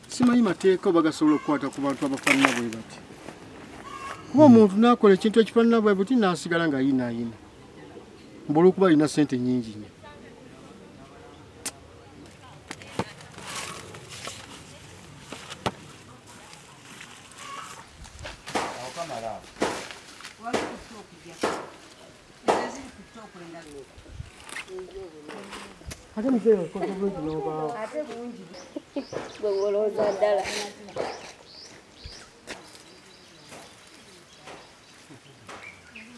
Simanyi mateeka bagasobola okukwata ku bantu abafaanana bwe bati. Kuba omuntu n'akola ekintu ekifaanana bwe buti n'asigala ng'ayinaayina. Mbu olw'okuba alina ssente nnyingi nnyo. Ate mzee okoze bulungi n'obaawo. Ate bulungi. Gwe olowooza ddala.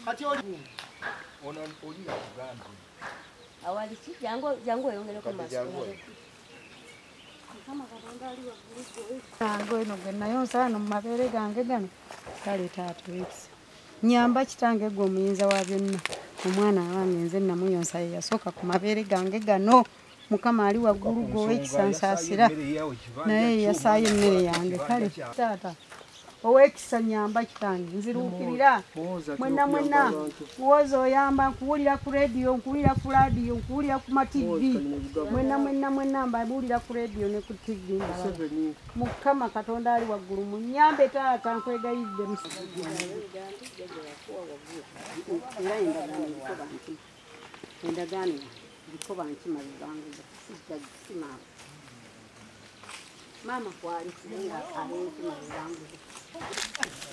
Kati ono olira kugambe. Awali ki jangu oyongereko masiko. Kama Katonda ali waggulu. Jangu eno gwe nayonsa wano mu mabeere gange gano kale taata weekisi. Nyamba kitange gwe omuyinza wa byonna. Omwana wange nze namuyonsa ye yasooka ku mabeere gange gano. Mukama ali waggulu gwe ekisansaasira naye yasaayo emmere yange kale taata ow'ekisa nyamba kitange nziruukirira mwenna muwooza oyamba nkuwulira ku rediyo nkuwulira ku laadiyo nkuwulira ku mativi mwenna mbabuulira ku rediyo ne ku tivi Mukama Katonda ali waggulu munyambe taata nkwegayidde endagaano Yekoba nkima zangu sijja Maama kwali singa nkima zangu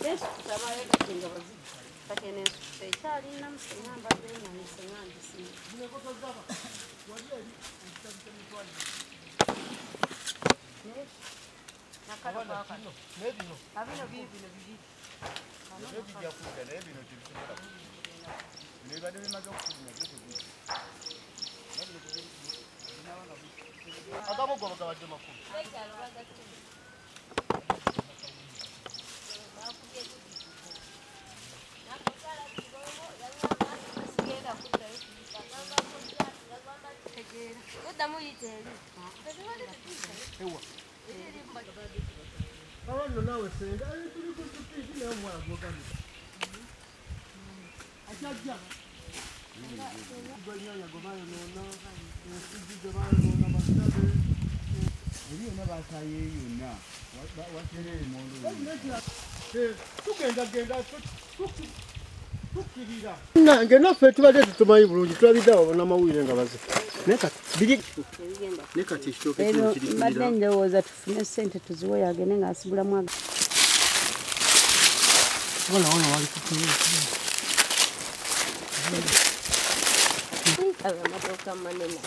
Yesu tabaye kinga bazi takene sechali na msengamba bena ni sengandi si nimekotozaba wajia mtamtani nakala baka maybe no abino bibi maybe ya kuja na maybe no tibisema ni bado bimaze kukunya Agamo go gawaje makuru. Awanno nawe senga tuli ku tv ne mwa agogami. Ajja. Gwanyanya gomayo nona. Sijja bayo nona basabe. Eri ona basaye yonna. Watere mondo. Tugenda tukirira. Nange naffe tubadde tutumanyi bulungi tulabiddeawo n'amawulire nga baze. Nekati ekitooke kino kirikirira. Mbadde ndowooza tufune ssente tuziwe agende ng'asigulamu aga. Wala wali kutuula. Amatooka manene.